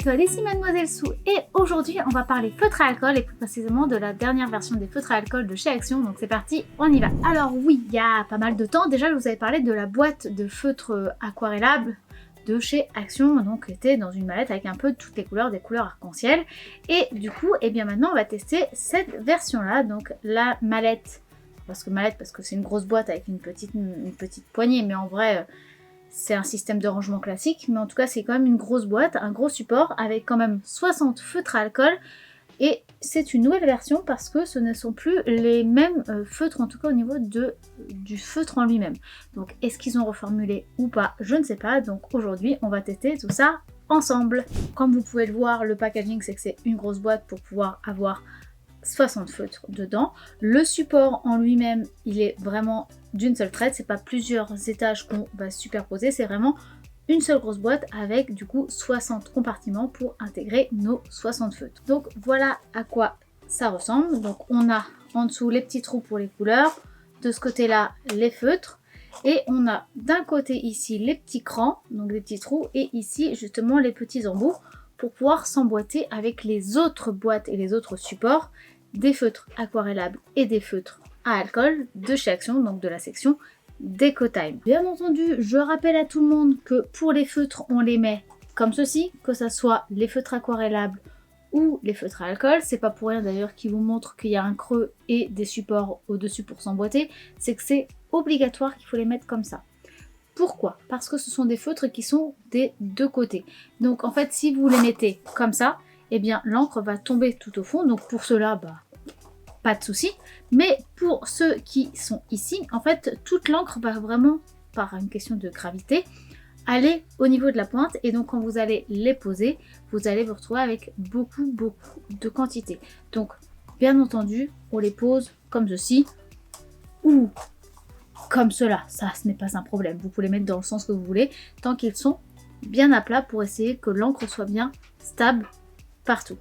Alcool, ici Mademoiselle Sou et aujourd'hui on va parler feutre à alcool et plus précisément de la dernière version des feutres à alcool de chez Action, donc c'est parti, on y va. Alors oui, il y a pas mal de temps, déjà je vous avais parlé de la boîte de feutres aquarellables de chez Action, donc qui était dans une mallette avec un peu de toutes les couleurs, des couleurs arc-en-ciel. Et du coup, et bien maintenant on va tester cette version là, donc la mallette, parce que c'est une grosse boîte avec une petite poignée, mais en vrai c'est un système de rangement classique, mais en tout cas c'est quand même une grosse boîte, un gros support avec quand même 60 feutres à alcool. Et c'est une nouvelle version parce que ce ne sont plus les mêmes feutres, en tout cas au niveau du feutre en lui-même. Donc est-ce qu'ils ont reformulé ou pas, je ne sais pas. Donc aujourd'hui on va tester tout ça ensemble. Comme vous pouvez le voir, le packaging c'est que c'est une grosse boîte pour pouvoir avoir 60 feutres dedans. Le support en lui-même, il est vraiment d'une seule traite, c'est pas plusieurs étages qu'on va superposer, c'est vraiment une seule grosse boîte avec du coup 60 compartiments pour intégrer nos 60 feutres. Donc voilà à quoi ça ressemble. Donc on a en dessous les petits trous pour les couleurs, de ce côté là les feutres, et on a d'un côté ici les petits crans, donc les petits trous, et ici justement les petits embouts pour pouvoir s'emboîter avec les autres boîtes et les autres supports des feutres aquarellables et des feutres à alcool de chez Action, donc de la section DecoTime. Bien entendu, je rappelle à tout le monde que pour les feutres, on les met comme ceci, que ce soit les feutres aquarellables ou les feutres à alcool. C'est pas pour rien d'ailleurs qu'ils vous montrent qu'il y a un creux et des supports au-dessus pour s'emboîter, c'est que c'est obligatoire qu'il faut les mettre comme ça. Pourquoi? Parce que ce sont des feutres qui sont des deux côtés. Donc en fait, si vous les mettez comme ça, eh bien l'encre va tomber tout au fond. Donc pour cela, pas de souci. Mais pour ceux qui sont ici, en fait, toute l'encre va vraiment, par une question de gravité, aller au niveau de la pointe. Et donc quand vous allez les poser, vous allez vous retrouver avec beaucoup de quantité. Donc bien entendu, on les pose comme ceci ou comme cela. Ça, ce n'est pas un problème. Vous pouvez les mettre dans le sens que vous voulez, tant qu'ils sont bien à plat pour essayer que l'encre soit bien stable partout.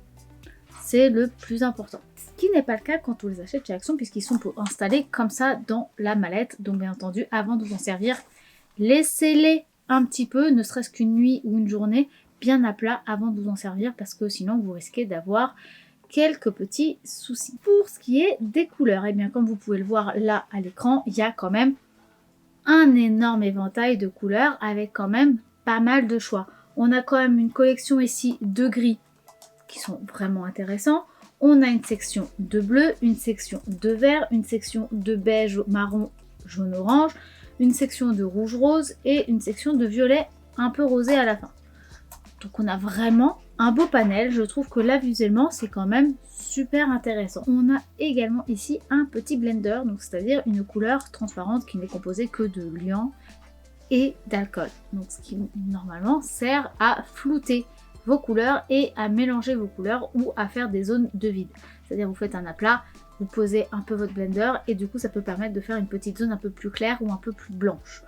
C'est le plus important. Ce qui n'est pas le cas quand on les achète chez Action, puisqu'ils sont installés comme ça dans la mallette. Donc bien entendu, avant de vous en servir, laissez-les un petit peu, ne serait-ce qu'une nuit ou une journée, bien à plat avant de vous en servir, parce que sinon vous risquez d'avoir quelques petits soucis. Pour ce qui est des couleurs, et bien comme vous pouvez le voir là à l'écran, il y a quand même un énorme éventail de couleurs avec quand même pas mal de choix. On a quand même une collection ici de gris qui sont vraiment intéressants. On a une section de bleu, une section de vert, une section de beige, marron, jaune, orange, une section de rouge rose et une section de violet un peu rosé à la fin. Donc on a vraiment un beau panel. Je trouve que là visuellement c'est quand même super intéressant. On a également ici un petit blender, donc c'est-à-dire une couleur transparente qui n'est composée que de liant et d'alcool. Donc ce qui normalement sert à flouter vos couleurs et à mélanger vos couleurs ou à faire des zones de vide. C'est-à-dire vous faites un aplat, vous posez un peu votre blender et du coup ça peut permettre de faire une petite zone un peu plus claire ou un peu plus blanche.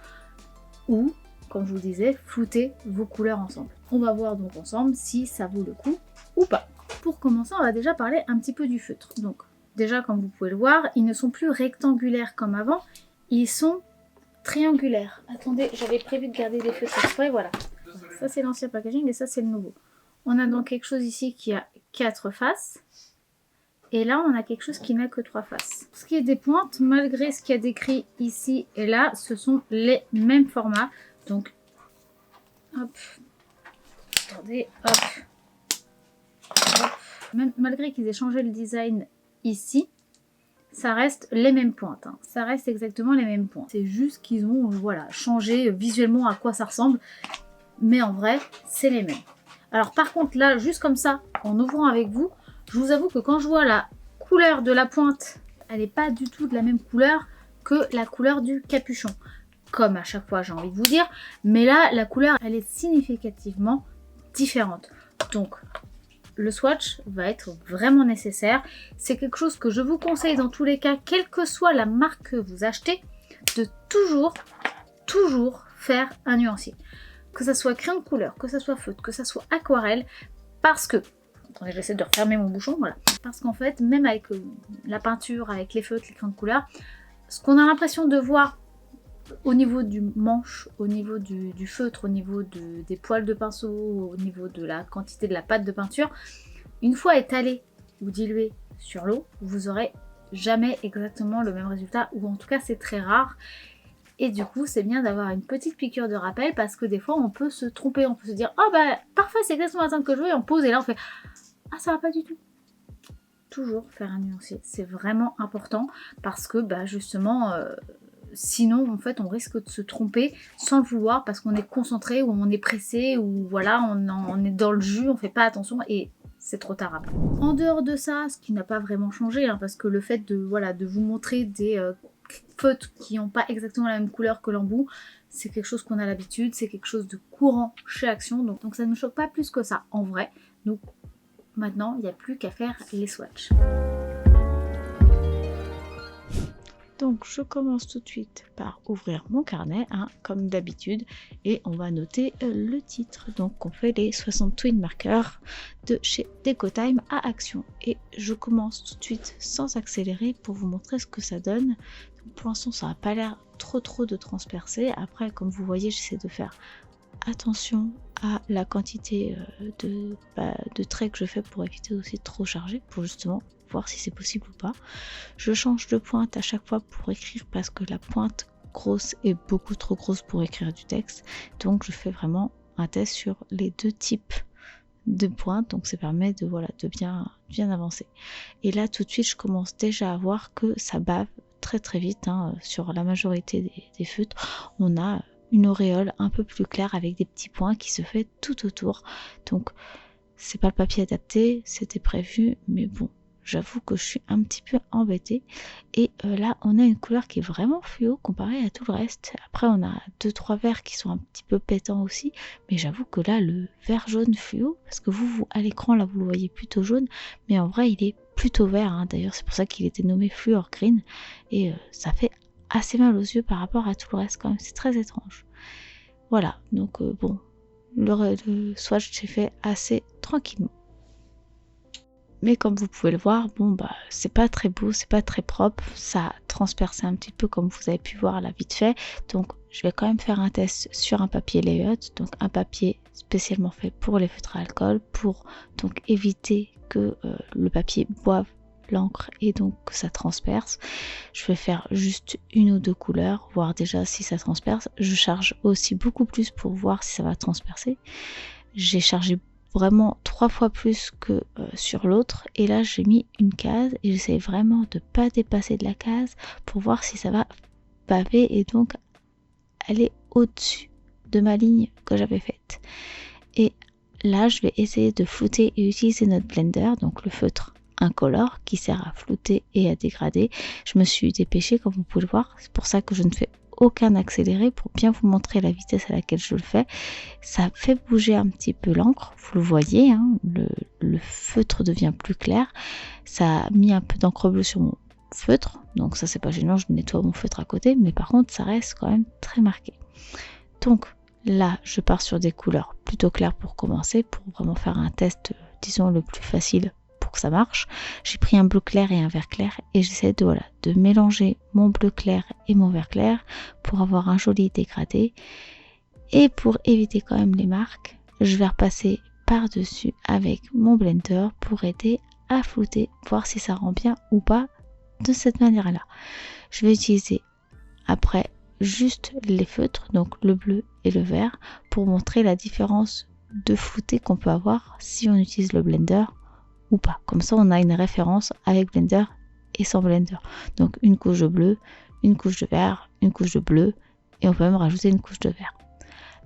Ou, comme je vous disais, flouter vos couleurs ensemble. On va voir donc ensemble si ça vaut le coup ou pas. Pour commencer, on va déjà parler un petit peu du feutre. Donc déjà comme vous pouvez le voir, ils ne sont plus rectangulaires comme avant, ils sont triangulaires. Attendez, j'avais prévu de garder des feutres exprès, voilà. Ça c'est l'ancien packaging et ça c'est le nouveau. On a donc quelque chose ici qui a 4 faces. Et là on a quelque chose qui n'a que 3 faces. Pour ce qui est des pointes, malgré ce qu'il y a décrit ici et là, ce sont les mêmes formats. Donc, hop, attendez, hop, hop. Même, malgré qu'ils aient changé le design ici, ça reste les mêmes pointes. Hein. Ça reste exactement les mêmes pointes. C'est juste qu'ils ont voilà, changé visuellement à quoi ça ressemble. Mais en vrai, c'est les mêmes. Alors par contre, là, juste comme ça, en ouvrant avec vous, je vous avoue que quand je vois la couleur de la pointe, elle n'est pas du tout de la même couleur que la couleur du capuchon. Comme à chaque fois, j'ai envie de vous dire. Mais là, la couleur, elle est significativement différente. Donc, le swatch va être vraiment nécessaire. C'est quelque chose que je vous conseille dans tous les cas, quelle que soit la marque que vous achetez, de toujours faire un nuancier. Que ça soit crayon de couleur, que ça soit feutre, que ça soit aquarelle, parce que, attendez, j'essaie de refermer mon bouchon, voilà, parce qu'en fait, même avec la peinture, avec les feutres, les crayons de couleur, ce qu'on a l'impression de voir au niveau du manche, au niveau du feutre, au niveau des poils de pinceau, au niveau de la quantité de la pâte de peinture, une fois étalé ou dilué sur l'eau, vous aurez jamais exactement le même résultat, ou en tout cas c'est très rare. Et du coup c'est bien d'avoir une petite piqûre de rappel, parce que des fois on peut se tromper, on peut se dire oh bah parfait, c'est exactement la teinte que je veux, et on pose et là on fait ah ça va pas du tout. Toujours faire un nuancier, c'est vraiment important, parce que bah justement sinon en fait on risque de se tromper sans le vouloir, parce qu'on est concentré ou on est pressé, ou voilà on est dans le jus, on fait pas attention et c'est trop tard après. En dehors de ça, ce qui n'a pas vraiment changé, hein, parce que le fait de, voilà, de vous montrer des feutres qui n'ont pas exactement la même couleur que l'embout, c'est quelque chose qu'on a l'habitude, c'est quelque chose de courant chez Action, donc ça ne nous choque pas plus que ça en vrai. Donc maintenant il n'y a plus qu'à faire les swatchs. Donc je commence tout de suite par ouvrir mon carnet, hein, comme d'habitude, et on va noter le titre. Donc on fait les 60 twin markers de chez Decotime à Action. Et je commence tout de suite sans accélérer pour vous montrer ce que ça donne. Donc, pour l'instant ça n'a pas l'air trop de transpercer. Après, comme vous voyez, j'essaie de faire attention à la quantité de traits que je fais pour éviter aussi de trop charger, pour justement voir si c'est possible ou pas. Je change de pointe à chaque fois pour écrire, parce que la pointe grosse est beaucoup trop grosse pour écrire du texte, donc je fais vraiment un test sur les deux types de pointes, donc ça permet de, voilà, de bien avancer. Et là tout de suite je commence déjà à voir que ça bave très vite, hein. Sur la majorité des feutres on a une auréole un peu plus claire avec des petits points qui se fait tout autour, donc c'est pas le papier adapté, c'était prévu, mais bon, j'avoue que je suis un petit peu embêtée. Et là on a une couleur qui est vraiment fluo comparée à tout le reste. Après on a 2-3 verts qui sont un petit peu pétants aussi, mais j'avoue que là le vert jaune fluo, parce que vous à l'écran là vous le voyez plutôt jaune, mais en vrai il est plutôt vert, hein. D'ailleurs c'est pour ça qu'il était nommé fluor green, et ça fait assez mal aux yeux par rapport à tout le reste quand même, c'est très étrange. Voilà, donc bon, le swatch j'ai fait assez tranquillement. Mais comme vous pouvez le voir, bon bah c'est pas très beau, c'est pas très propre, ça a transpercé un petit peu comme vous avez pu voir là vite fait. Donc je vais quand même faire un test sur un papier layout, donc un papier spécialement fait pour les feutres à alcool, pour donc éviter que le papier boive l'encre et donc que ça transperce. Je vais faire juste une ou deux couleurs, voir déjà si ça transperce. Je charge aussi beaucoup plus pour voir si ça va transpercer. J'ai chargé vraiment 3 fois plus que sur l'autre, et là j'ai mis une case et j'essaie vraiment de pas dépasser de la case pour voir si ça va baver et donc aller au-dessus de ma ligne que j'avais faite. Et là je vais essayer de flouter et utiliser notre blender, donc le feutre incolore qui sert à flouter et à dégrader. Je me suis dépêchée comme vous pouvez le voir, c'est pour ça que je ne fais aucun accéléré, pour bien vous montrer la vitesse à laquelle je le fais. Ça fait bouger un petit peu l'encre, vous le voyez, hein, le feutre devient plus clair. Ça a mis un peu d'encre bleue sur mon feutre, donc ça c'est pas gênant, je nettoie mon feutre à côté, mais par contre ça reste quand même très marqué. Donc là je pars sur des couleurs plutôt claires pour commencer, pour vraiment faire un test, disons, le plus facile pour que ça marche. J'ai pris un bleu clair et un vert clair et j'essaie de, voilà, de mélanger mon bleu clair et mon vert clair pour avoir un joli dégradé. Et pour éviter quand même les marques, je vais repasser par-dessus avec mon blender pour aider à flouter, voir si ça rend bien ou pas de cette manière-là. Je vais utiliser après juste les feutres, donc le bleu et le vert, pour montrer la différence de flouté qu'on peut avoir si on utilise le blender ou pas. Comme ça on a une référence avec blender et sans blender. Donc une couche de bleu, une couche de vert, une couche de bleu, et on peut même rajouter une couche de vert.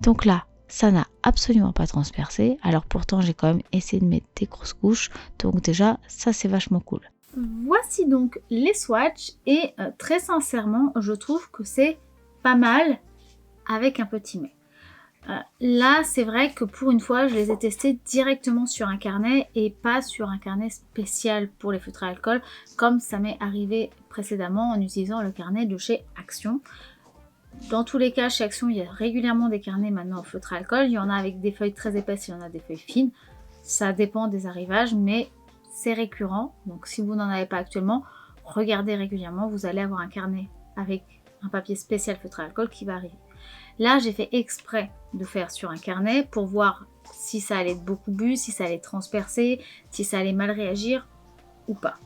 Donc là ça n'a absolument pas transpercé, alors pourtant j'ai quand même essayé de mettre des grosses couches, donc déjà ça c'est vachement cool. Voici donc les swatchs, et très sincèrement je trouve que c'est pas mal avec un petit mais. Là c'est vrai que pour une fois je les ai testés directement sur un carnet et pas sur un carnet spécial pour les feutres à alcool, comme ça m'est arrivé précédemment en utilisant le carnet de chez Action. Dans tous les cas chez Action il y a régulièrement des carnets maintenant en feutre à alcool, il y en a avec des feuilles très épaisses, il y en a des feuilles fines, ça dépend des arrivages, mais c'est récurrent, donc si vous n'en avez pas actuellement, regardez régulièrement, vous allez avoir un carnet avec un papier spécial feutre à alcool qui va arriver. Là, j'ai fait exprès de faire sur un carnet pour voir si ça allait être beaucoup bu, si ça allait transpercer, si ça allait mal réagir ou pas.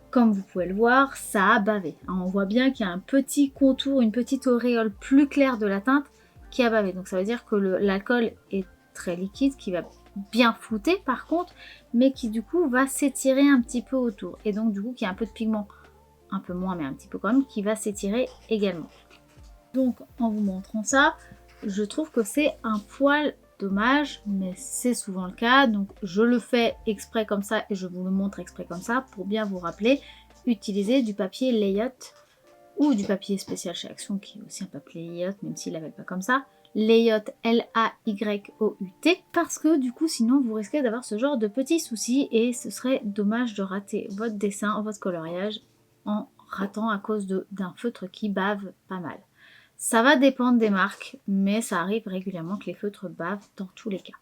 Comme vous pouvez le voir, ça a bavé. On voit bien qu'il y a un petit contour, une petite auréole plus claire de la teinte qui a bavé. Donc ça veut dire que l'alcool est très liquide, qui va bien flouter par contre, mais qui du coup va s'étirer un petit peu autour. Et donc du coup, qu'il y a un peu de pigment, un peu moins mais un petit peu quand même, qui va s'étirer également. Donc en vous montrant ça, je trouve que c'est un poil dommage, mais c'est souvent le cas, donc je le fais exprès comme ça et je vous le montre exprès comme ça pour bien vous rappeler, utilisez du papier layout ou du papier spécial chez Action qui est aussi un papier layout même s'il l'appelle pas comme ça, layout L-A-Y-O-U-T, parce que du coup sinon vous risquez d'avoir ce genre de petits soucis et ce serait dommage de rater votre dessin, votre coloriage en ratant à cause d'un feutre qui bave pas mal. Ça va dépendre des marques, mais ça arrive régulièrement que les feutres bavent dans tous les cas.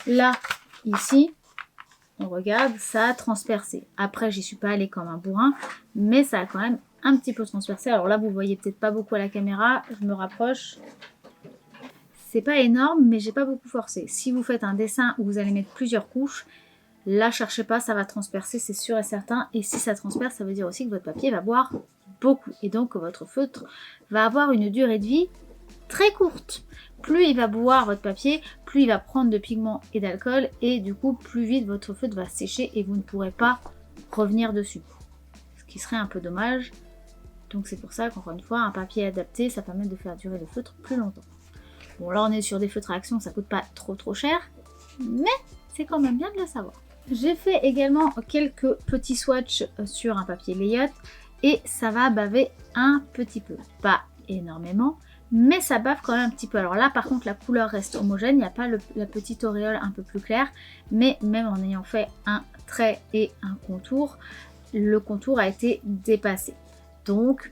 Là, ici, on regarde, ça a transpercé. Après, j'y suis pas allée comme un bourrin, mais ça a quand même un petit peu transpercé. Alors là, vous voyez peut-être pas beaucoup à la caméra, je me rapproche. C'est pas énorme, mais j'ai pas beaucoup forcé. Si vous faites un dessin où vous allez mettre plusieurs couches, là, cherchez pas, ça va transpercer, c'est sûr et certain. Et si ça transperce, ça veut dire aussi que votre papier va boire beaucoup. Et donc, votre feutre va avoir une durée de vie très courte. Plus il va boire votre papier, plus il va prendre de pigments et d'alcool. Et du coup, plus vite votre feutre va sécher et vous ne pourrez pas revenir dessus. Ce qui serait un peu dommage. Donc, c'est pour ça qu'encore une fois, un papier adapté, ça permet de faire durer le feutre plus longtemps. Bon, là, on est sur des feutres à action, ça coûte pas trop cher. Mais c'est quand même bien de le savoir. J'ai fait également quelques petits swatchs sur un papier layout et ça va baver un petit peu. Pas énormément, mais ça bave quand même un petit peu. Alors là, par contre, la couleur reste homogène. Il n'y a pas la petite auréole un peu plus claire, mais même en ayant fait un trait et un contour, le contour a été dépassé. Donc,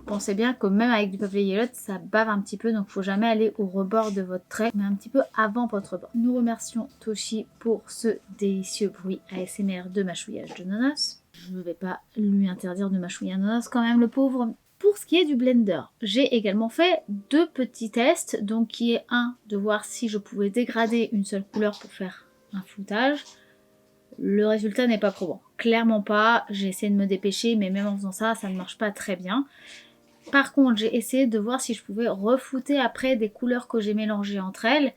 pensez bien que même avec du papier layout, ça bave un petit peu, donc il ne faut jamais aller au rebord de votre trait, mais un petit peu avant votre bord. Nous remercions Toshi pour ce délicieux bruit ASMR de mâchouillage de nonos. Je ne vais pas lui interdire de mâchouiller un nonos quand même, le pauvre. Pour ce qui est du blender, j'ai également fait 2 petits tests, donc qui est un de voir si je pouvais dégrader une seule couleur pour faire un floutage. Le résultat n'est pas probant, clairement pas. J'ai essayé de me dépêcher, mais même en faisant ça, ça ne marche pas très bien. Par contre, j'ai essayé de voir si je pouvais reflouter après des couleurs que j'ai mélangées entre elles.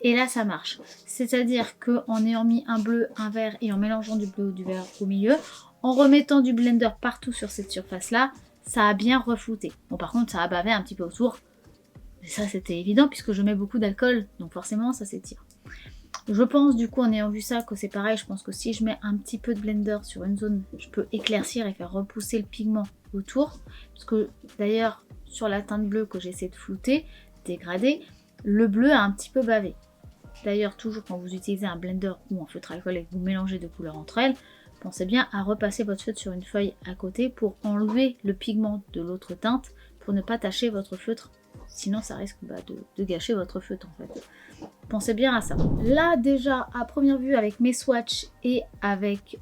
Et là, ça marche. C'est-à-dire qu'en ayant mis un bleu, un vert et en mélangeant du bleu ou du vert au milieu, en remettant du blender partout sur cette surface-là, ça a bien reflouté. Bon, par contre, ça a bavé un petit peu autour. Mais ça, c'était évident puisque je mets beaucoup d'alcool. Donc forcément, ça s'étire. Je pense du coup en ayant vu ça que c'est pareil, je pense que si je mets un petit peu de blender sur une zone, je peux éclaircir et faire repousser le pigment autour. Parce que d'ailleurs sur la teinte bleue que j'essaie de flouter, dégrader, le bleu a un petit peu bavé. D'ailleurs toujours quand vous utilisez un blender ou un feutre alcool et que vous mélangez deux couleurs entre elles, pensez bien à repasser votre feutre sur une feuille à côté pour enlever le pigment de l'autre teinte pour ne pas tacher votre feutre. Sinon ça risque de gâcher votre feutre en fait. Pensez bien à ça. Là déjà à première vue avec mes swatchs et avec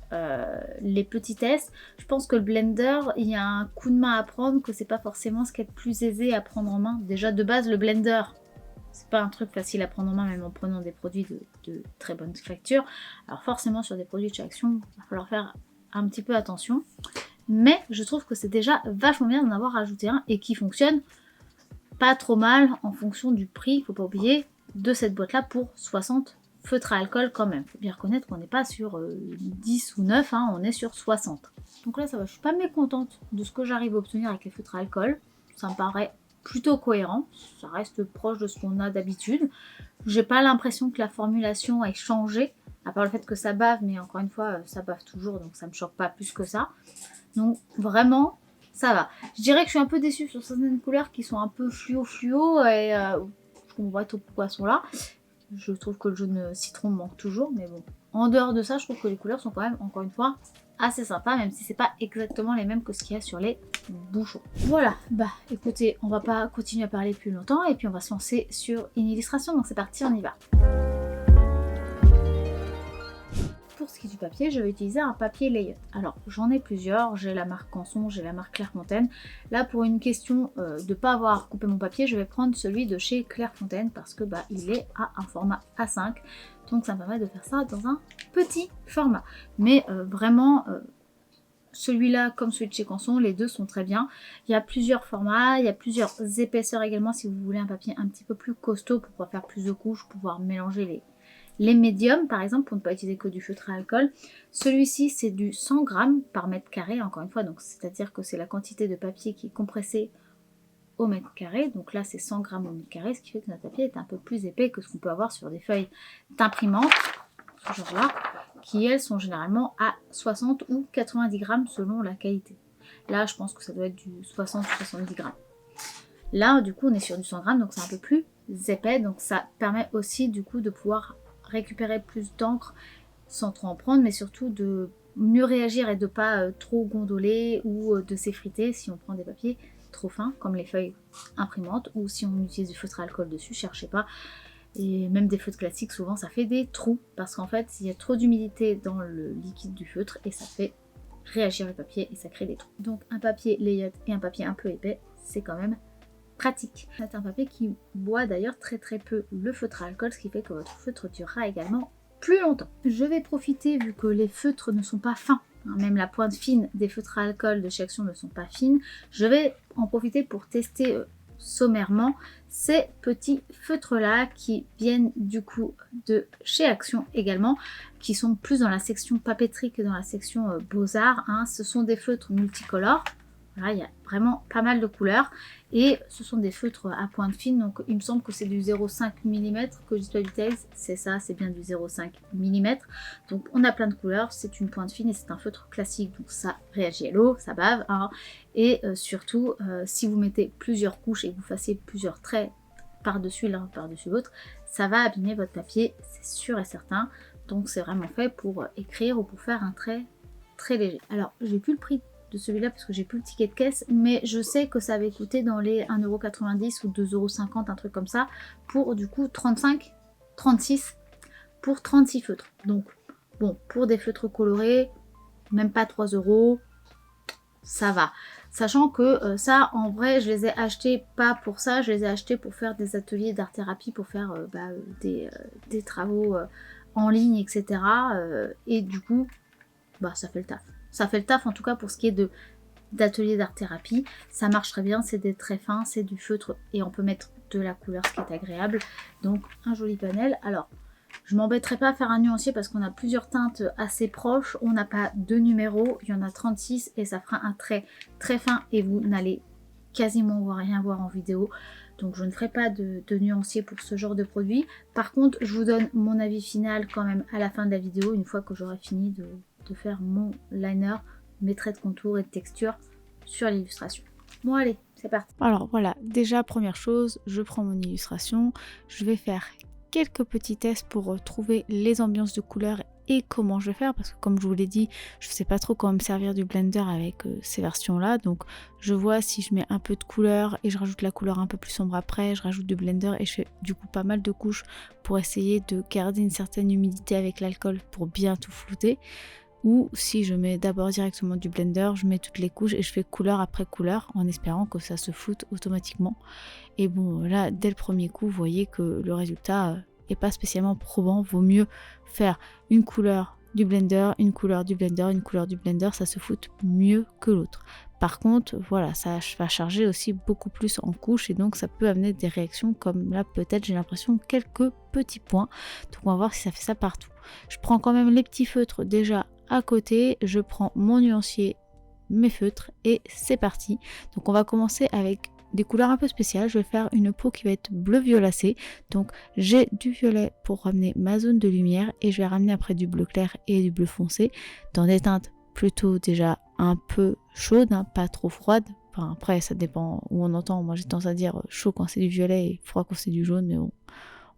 les petits tests, je pense que le blender, il y a un coup de main à prendre, que c'est pas forcément ce qui est le plus aisé à prendre en main. Déjà de base le blender, c'est pas un truc facile à prendre en main même en prenant des produits de très bonne facture. Alors forcément sur des produits de chez Action, il va falloir faire un petit peu attention. Mais je trouve que c'est déjà vachement bien d'en avoir rajouté un et qui fonctionne pas trop mal en fonction du prix, il faut pas oublier, de cette boîte là pour 60 feutres à alcool quand même. Faut bien reconnaître qu'on n'est pas sur 10 ou 9, hein, on est sur 60. Donc là ça va, je suis pas mécontente de ce que j'arrive à obtenir avec les feutres à alcool. Ça me paraît plutôt cohérent, ça reste proche de ce qu'on a d'habitude. J'ai pas l'impression que la formulation ait changé, à part le fait que ça bave, mais encore une fois ça bave toujours donc ça me choque pas plus que ça. Donc vraiment ça va. Je dirais que je suis un peu déçue sur certaines couleurs qui sont un peu fluo et je comprends pas trop pourquoi elles sont là. Je trouve que le jaune citron me manque toujours, mais bon. En dehors de ça, je trouve que les couleurs sont quand même, encore une fois, assez sympas, même si c'est pas exactement les mêmes que ce qu'il y a sur les bouchons. Voilà, bah écoutez, on va pas continuer à parler plus longtemps et puis on va se lancer sur une illustration, donc c'est parti, on y va. pour ce qui est du papier, je vais utiliser un papier Layot. Alors j'en ai plusieurs, j'ai la marque Canson, j'ai la marque Clairefontaine. Là pour une question de ne pas avoir coupé mon papier, je vais prendre celui de chez Clairefontaine parce que il est à un format A5. Donc ça me permet de faire ça dans un petit format. Mais vraiment, celui-là comme celui de chez Canson, les deux sont très bien. Il y a plusieurs formats, il y a plusieurs épaisseurs également si vous voulez un papier un petit peu plus costaud pour pouvoir faire plus de couches, pouvoir mélanger les médiums par exemple pour ne pas utiliser que du feutre à alcool. Celui-ci c'est du 100 grammes par mètre carré encore une fois, donc c'est-à-dire que c'est la quantité de papier qui est compressée au mètre carré, donc là c'est 100 grammes au mètre carré, ce qui fait que notre papier est un peu plus épais que ce qu'on peut avoir sur des feuilles d'imprimante, ce genre-là, qui elles sont généralement à 60 ou 90 grammes selon la qualité. Là je pense que ça doit être du 60 ou 70 grammes. Là du coup on est sur du 100 grammes, donc c'est un peu plus épais, donc ça permet aussi du coup de pouvoir récupérer plus d'encre sans trop en prendre, mais surtout de mieux réagir et de pas trop gondoler ou de s'effriter si on prend des papiers trop fins comme les feuilles imprimantes, ou si on utilise du feutre à alcool dessus, cherchez pas. Et même des feutres classiques souvent ça fait des trous parce qu'en fait il y a trop d'humidité dans le liquide du feutre et ça fait réagir le papier et ça crée des trous. Donc un papier Layot et un papier un peu épais, c'est quand même pratique. C'est un papier qui boit d'ailleurs très peu le feutre à alcool, ce qui fait que votre feutre durera également plus longtemps. Je vais profiter, vu que les feutres ne sont pas fins, même la pointe fine des feutres à alcool de chez Action ne sont pas fines, je vais en profiter pour tester sommairement ces petits feutres là qui viennent du coup de chez Action également, qui sont plus dans la section papeterie que dans la section beaux-arts, hein. Ce sont des feutres multicolores. Voilà, il y a vraiment pas mal de couleurs et ce sont des feutres à pointe fine, donc il me semble que c'est du 0,5 mm, que je dis pas du texte, c'est ça, c'est bien du 0,5 mm. Donc on a plein de couleurs, c'est une pointe fine et c'est un feutre classique, donc ça réagit à l'eau, ça bave, hein. Et surtout si vous mettez plusieurs couches et que vous fassiez plusieurs traits par-dessus l'un par-dessus l'autre, ça va abîmer votre papier, c'est sûr et certain. Donc c'est vraiment fait pour écrire ou pour faire un trait très léger. Alors j'ai plus le prix de celui-là parce que j'ai plus le ticket de caisse, mais je sais que ça avait coûté dans les 1,90€ ou 2,50€, un truc comme ça, pour du coup 36 pour 36 feutres. Donc bon, pour des feutres colorés, même pas 3 €, ça va. Sachant que ça, en vrai, je les ai achetés pas pour ça, je les ai achetés pour faire des ateliers d'art-thérapie, pour faire des travaux en ligne, etc. Et du coup, ça fait le taf. Ça fait le taf en tout cas pour ce qui est d'atelier d'art-thérapie. Ça marche très bien, c'est des traits fins, c'est du feutre et on peut mettre de la couleur, ce qui est agréable. Donc un joli panel. Alors, je m'embêterai pas à faire un nuancier parce qu'on a plusieurs teintes assez proches. On n'a pas deux numéros, il y en a 36 et ça fera un trait très fin et vous n'allez quasiment rien voir en vidéo. Donc je ne ferai pas de nuancier pour ce genre de produit. Par contre, je vous donne mon avis final quand même à la fin de la vidéo, une fois que j'aurai fini de faire mon liner, mes traits de contour et de texture sur l'illustration. Bon allez, c'est parti. Alors voilà, déjà première chose, je prends mon illustration, je vais faire quelques petits tests pour trouver les ambiances de couleurs et comment je vais faire, parce que comme je vous l'ai dit, je sais pas trop comment me servir du blender avec ces versions là, donc je vois si je mets un peu de couleur et je rajoute la couleur un peu plus sombre après, je rajoute du blender et je fais du coup pas mal de couches pour essayer de garder une certaine humidité avec l'alcool pour bien tout flouter. Ou si je mets d'abord directement du blender, je mets toutes les couches et je fais couleur après couleur en espérant que ça se floute automatiquement. Et bon là, dès le premier coup, vous voyez que le résultat est pas spécialement probant. Vaut mieux faire une couleur du blender, une couleur du blender, une couleur du blender, ça se floute mieux que l'autre. Par contre, voilà, ça va charger aussi beaucoup plus en couches et donc ça peut amener des réactions comme là peut-être j'ai l'impression quelques petits points. Donc on va voir si ça fait ça partout. Je prends quand même les petits feutres déjà à côté, je prends mon nuancier, mes feutres et c'est parti. Donc on va commencer avec des couleurs un peu spéciales. Je vais faire une peau qui va être bleu violacé. Donc j'ai du violet pour ramener ma zone de lumière et je vais ramener après du bleu clair et du bleu foncé dans des teintes plutôt déjà un peu chaudes, hein, pas trop froides. Enfin après ça dépend où on entend. Moi j'ai tendance à dire chaud quand c'est du violet et froid quand c'est du jaune, mais bon,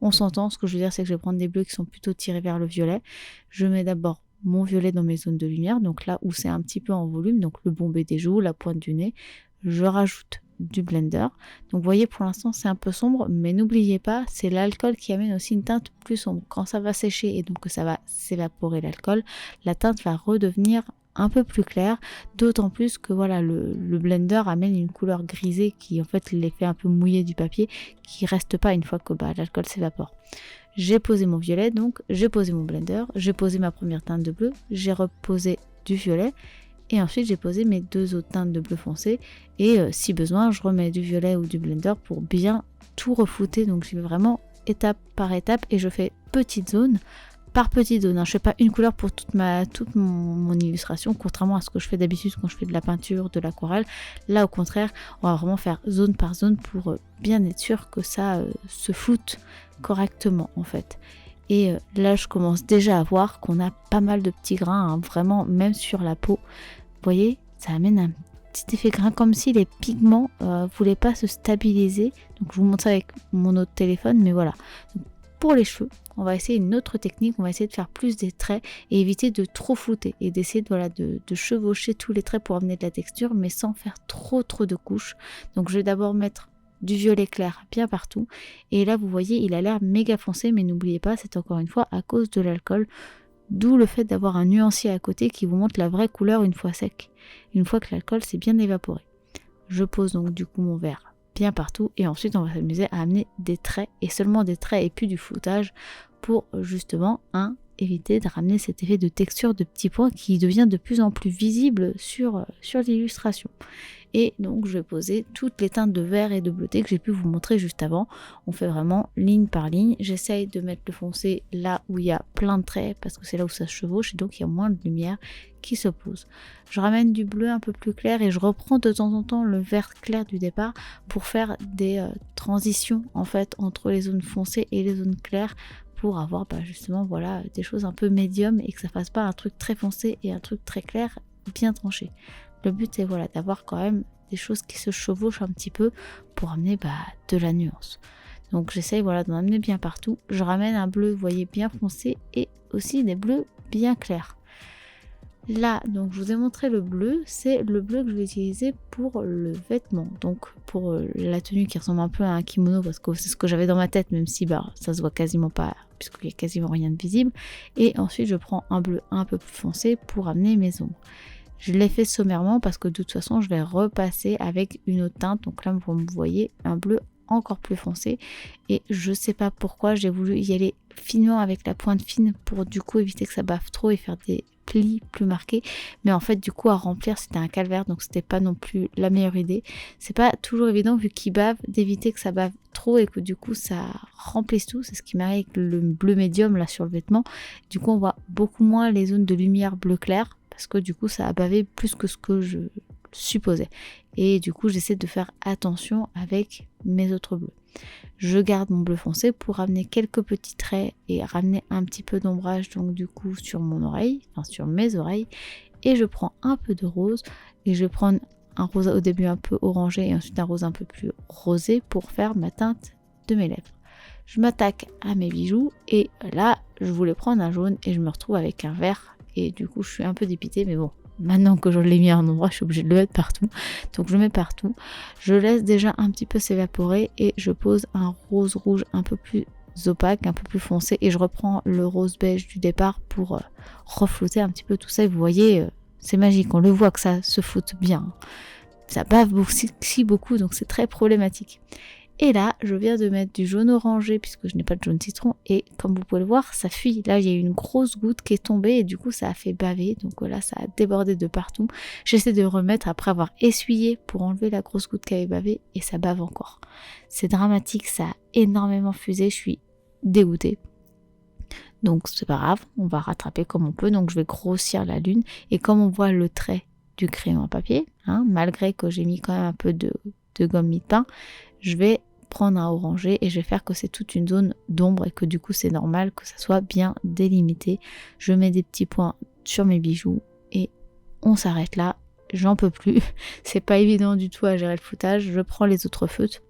on s'entend. Ce que je veux dire c'est que je vais prendre des bleus qui sont plutôt tirés vers le violet. Je mets d'abord mon violet dans mes zones de lumière, donc là où c'est un petit peu en volume, donc le bombé des joues, la pointe du nez, je rajoute du blender. Donc vous voyez, pour l'instant c'est un peu sombre, mais n'oubliez pas, c'est l'alcool qui amène aussi une teinte plus sombre. Quand ça va sécher et donc que ça va s'évaporer l'alcool, la teinte va redevenir un peu plus claire, d'autant plus que voilà, le blender amène une couleur grisée qui en fait l'effet un peu mouillé du papier qui reste pas une fois que l'alcool s'évapore. J'ai posé mon violet, donc j'ai posé mon blender, j'ai posé ma première teinte de bleu, j'ai reposé du violet et ensuite j'ai posé mes 2 autres teintes de bleu foncé et si besoin je remets du violet ou du blender pour bien tout reflouter. Donc j'y vais vraiment étape par étape et je fais petite zone par petite zone. Je fais pas une couleur pour toute mon illustration, contrairement à ce que je fais d'habitude quand je fais de la peinture, de l'aquarelle. Là au contraire, on va vraiment faire zone par zone pour bien être sûr que ça se floute correctement en fait. Et là je commence déjà à voir qu'on a pas mal de petits grains, hein, vraiment même sur la peau. Vous voyez, ça amène un petit effet grain comme si les pigments voulaient pas se stabiliser. Donc je vous montre ça avec mon autre téléphone, mais voilà. Donc, pour les cheveux, on va essayer une autre technique, on va essayer de faire plus des traits et éviter de trop flouter et d'essayer de chevaucher tous les traits pour amener de la texture, mais sans faire trop de couches. Donc je vais d'abord mettre du violet clair bien partout et là vous voyez il a l'air méga foncé, mais n'oubliez pas, c'est encore une fois à cause de l'alcool, d'où le fait d'avoir un nuancier à côté qui vous montre la vraie couleur une fois sec, une fois que l'alcool s'est bien évaporé. Je pose donc du coup mon verre bien partout et ensuite on va s'amuser à amener des traits et seulement des traits et plus du floutage pour justement éviter de ramener cet effet de texture de petits points qui devient de plus en plus visible sur l'illustration. Et donc je vais poser toutes les teintes de vert et de bleuté que j'ai pu vous montrer juste avant. On fait vraiment ligne par ligne. J'essaye de mettre le foncé là où il y a plein de traits parce que c'est là où ça se chevauche et donc il y a moins de lumière qui se pose. Je ramène du bleu un peu plus clair et je reprends de temps en temps le vert clair du départ pour faire des transitions en fait entre les zones foncées et les zones claires pour avoir justement voilà des choses un peu médium et que ça fasse pas un truc très foncé et un truc très clair bien tranché. Le but est voilà d'avoir quand même des choses qui se chevauchent un petit peu pour amener de la nuance. Donc j'essaye voilà d'en amener bien partout. Je ramène un bleu, vous voyez, bien foncé et aussi des bleus bien clairs. Là, donc je vous ai montré le bleu, c'est le bleu que je vais utiliser pour le vêtement, donc pour la tenue qui ressemble un peu à un kimono parce que c'est ce que j'avais dans ma tête, même si ça se voit quasiment pas puisqu'il n'y a quasiment rien de visible. Et ensuite je prends un bleu un peu plus foncé pour amener mes ombres. Je l'ai fait sommairement parce que de toute façon je vais repasser avec une autre teinte, donc là vous voyez un bleu encore plus foncé et je sais pas pourquoi j'ai voulu y aller finement avec la pointe fine pour du coup éviter que ça bave trop et faire des plis plus marqués, mais en fait du coup à remplir c'était un calvaire, donc c'était pas non plus la meilleure idée. C'est pas toujours évident vu qu'il bave d'éviter que ça bave trop et que du coup ça remplisse tout. C'est ce qui m'arrive avec le bleu médium là sur le vêtement, du coup on voit beaucoup moins les zones de lumière bleu clair parce que du coup ça a bavé plus que ce que je supposais et du coup j'essaie de faire attention avec mes autres bleus. Je garde mon bleu foncé pour ramener quelques petits traits et ramener un petit peu d'ombrage donc du coup sur mon oreille, enfin sur mes oreilles, et je prends un peu de rose et je vais prendre un rose au début un peu orangé et ensuite un rose un peu plus rosé pour faire ma teinte de mes lèvres. Je m'attaque à mes bijoux et là je voulais prendre un jaune et je me retrouve avec un vert et du coup je suis un peu dépitée, mais bon, maintenant que je l'ai mis en ombrage, je suis obligée de le mettre partout. Donc je le mets partout. Je laisse déjà un petit peu s'évaporer et je pose un rose rouge un peu plus opaque, un peu plus foncé. Et je reprends le rose beige du départ pour reflouter un petit peu tout ça. Et vous voyez, c'est magique. On le voit que ça se floute bien. Ça bave aussi beaucoup, donc c'est très problématique. Et là, je viens de mettre du jaune orangé puisque je n'ai pas de jaune citron et comme vous pouvez le voir, ça fuit. Là, il y a eu une grosse goutte qui est tombée et du coup, ça a fait baver. Donc là, ça a débordé de partout. J'essaie de remettre après avoir essuyé pour enlever la grosse goutte qui avait bavé et ça bave encore. C'est dramatique, ça a énormément fusé. Je suis dégoûtée. Donc c'est pas grave, on va rattraper comme on peut. Donc je vais grossir la lune et comme on voit le trait du crayon à papier, malgré que j'ai mis quand même un peu de gomme mie-de-pain, je vais prendre un orangé et je vais faire que c'est toute une zone d'ombre et que du coup c'est normal que ça soit bien délimité. Je mets des petits points sur mes bijoux et on s'arrête là, j'en peux plus. C'est pas évident du tout à gérer le foutage. Je prends les autres feutres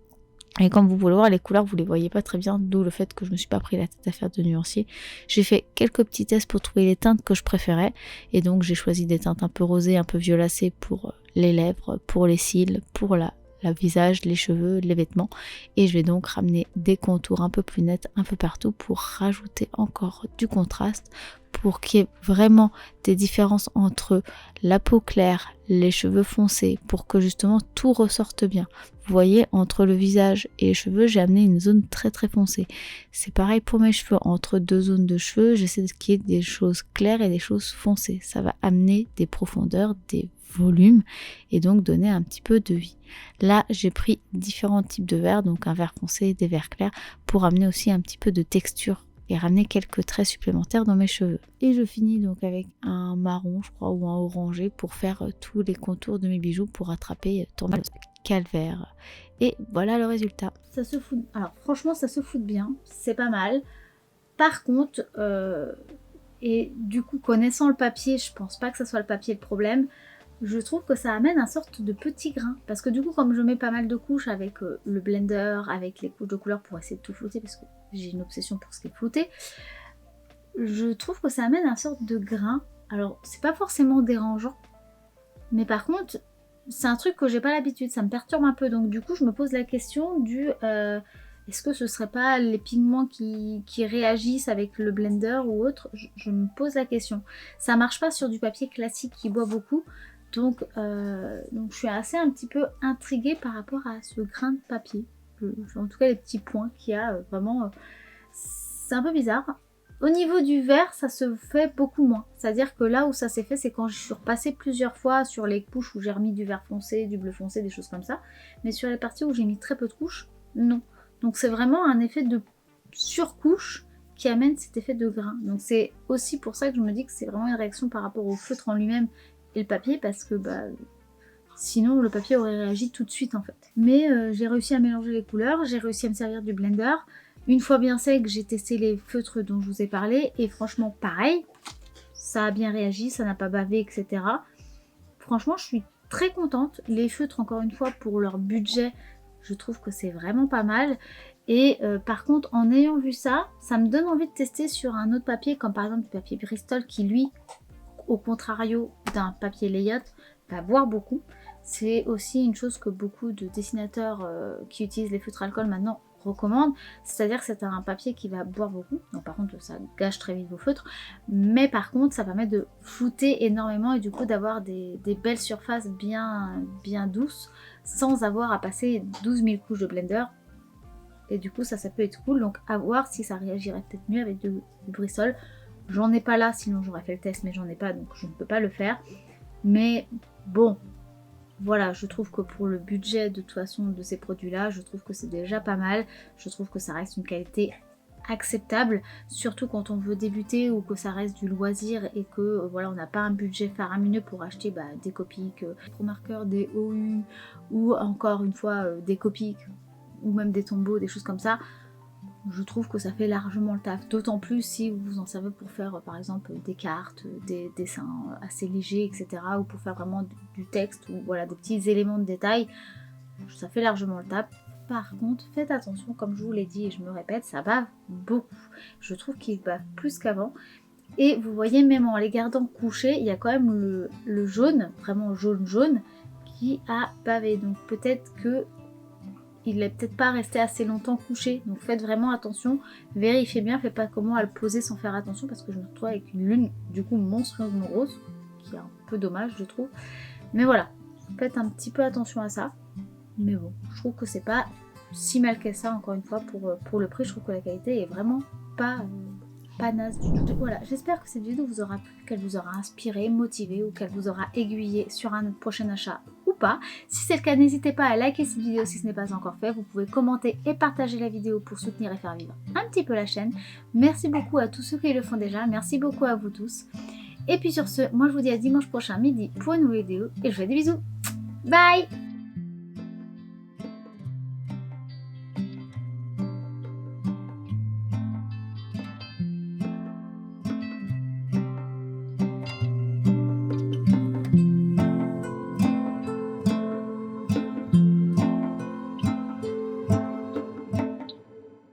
et comme vous pouvez le voir, les couleurs vous les voyez pas très bien, d'où le fait que je me suis pas pris la tête à faire de nuancier. J'ai fait quelques petits tests pour trouver les teintes que je préférais et donc j'ai choisi des teintes un peu rosées, un peu violacées pour les lèvres, pour les cils, pour la le visage, les cheveux, les vêtements. Et je vais donc ramener des contours un peu plus nets un peu partout pour rajouter encore du contraste, pour qu'il y ait vraiment des différences entre la peau claire, les cheveux foncés, pour que justement tout ressorte bien. Vous voyez, entre le visage et les cheveux, j'ai amené une zone très très foncée. C'est pareil pour mes cheveux, entre deux zones de cheveux, j'essaie qu'il y ait des choses claires et des choses foncées. Ça va amener des profondeurs, des volumes et donc donner un petit peu de vie. Là, j'ai pris différents types de verres, donc un vert foncé et des verts clairs, pour amener aussi un petit peu de texture et ramener quelques traits supplémentaires dans mes cheveux. Et je finis donc avec un marron, je crois, ou un orangé pour faire tous les contours de mes bijoux pour attraper tourner calvaire. Et voilà le résultat. Ça se fout. Alors franchement, ça se fout bien, c'est pas mal. Par contre, et du coup, connaissant le papier, je pense pas que ça soit le papier le problème. Je trouve que ça amène un sorte de petit grain. Parce que du coup, comme je mets pas mal de couches avec le blender, avec les couches de couleur pour essayer de tout flouter, parce que j'ai une obsession pour ce qui est flouté, je trouve que ça amène un sorte de grain. Alors, c'est pas forcément dérangeant, mais par contre, c'est un truc que j'ai pas l'habitude, ça me perturbe un peu. Donc du coup, je me pose la question du... est-ce que ce serait pas les pigments qui réagissent avec le blender ou autre? Je me pose la question. Ça marche pas sur du papier classique qui boit beaucoup. Donc je suis assez un petit peu intriguée par rapport à ce grain de papier. En tout cas, les petits points qu'il y a, vraiment, c'est un peu bizarre. Au niveau du vert, ça se fait beaucoup moins. C'est-à-dire que là où ça s'est fait, c'est quand je suis repassée plusieurs fois sur les couches où j'ai remis du vert foncé, du bleu foncé, des choses comme ça. Mais sur les parties où j'ai mis très peu de couches, non. Donc c'est vraiment un effet de surcouche qui amène cet effet de grain. Donc c'est aussi pour ça que je me dis que c'est vraiment une réaction par rapport au feutre en lui-même et le papier, parce que sinon le papier aurait réagi tout de suite en fait. Mais j'ai réussi à mélanger les couleurs, j'ai réussi à me servir du blender. Une fois bien sec, j'ai testé les feutres dont je vous ai parlé et franchement pareil, ça a bien réagi, ça n'a pas bavé, etc. Franchement, je suis très contente. Les feutres, encore une fois, pour leur budget, je trouve que c'est vraiment pas mal. Et par contre, en ayant vu ça, ça me donne envie de tester sur un autre papier, comme par exemple le papier Bristol, qui lui, au contrario d'un papier layout, va boire beaucoup. C'est aussi une chose que beaucoup de dessinateurs qui utilisent les feutres alcool maintenant recommandent, c'est-à-dire que c'est un papier qui va boire beaucoup, donc par contre ça gâche très vite vos feutres, mais par contre ça permet de flouter énormément et du coup d'avoir des belles surfaces bien douces sans avoir à passer 12 000 couches de blender. Et du coup ça peut être cool, donc à voir si ça réagirait peut-être mieux avec du Bristol. J'en ai pas là, sinon j'aurais fait le test, mais j'en ai pas, donc je ne peux pas le faire. Mais bon, voilà, je trouve que pour le budget de toute façon de ces produits-là, je trouve que c'est déjà pas mal. Je trouve que ça reste une qualité acceptable, surtout quand on veut débuter ou que ça reste du loisir et que voilà, on n'a pas un budget faramineux pour acheter des Copics, des Pro Markers, des OU ou encore une fois des Copics ou même des Tombow, des choses comme ça. Je trouve que ça fait largement le taf, d'autant plus si vous vous en servez pour faire par exemple des cartes, des dessins assez légers, etc. ou pour faire vraiment du texte ou voilà des petits éléments de détail, ça fait largement le taf. Par contre, faites attention, comme je vous l'ai dit et je me répète, ça bave beaucoup. Je trouve qu'il bave plus qu'avant. Et vous voyez, même en les gardant couchés, il y a quand même le jaune, vraiment jaune, qui a bavé. Donc peut-être que il n'est peut-être pas resté assez longtemps couché, donc faites vraiment attention, vérifiez bien, faites pas comment à le poser sans faire attention, parce que je me retrouve avec une lune du coup monstrueusement rose, qui est un peu dommage je trouve, mais voilà, faites un petit peu attention à ça, mais bon, je trouve que c'est pas si mal que ça, encore une fois, pour le prix, je trouve que la qualité est vraiment pas naze du tout. Voilà, j'espère que cette vidéo vous aura plu, qu'elle vous aura inspiré, motivé ou qu'elle vous aura aiguillé sur un prochain achat ou pas. Si c'est le cas, n'hésitez pas à liker cette vidéo si ce n'est pas encore fait. Vous pouvez commenter et partager la vidéo pour soutenir et faire vivre un petit peu la chaîne. Merci beaucoup à tous ceux qui le font déjà, merci beaucoup à vous tous. Et puis sur ce, moi je vous dis à dimanche prochain midi pour une nouvelle vidéo et je vous fais des bisous. Bye!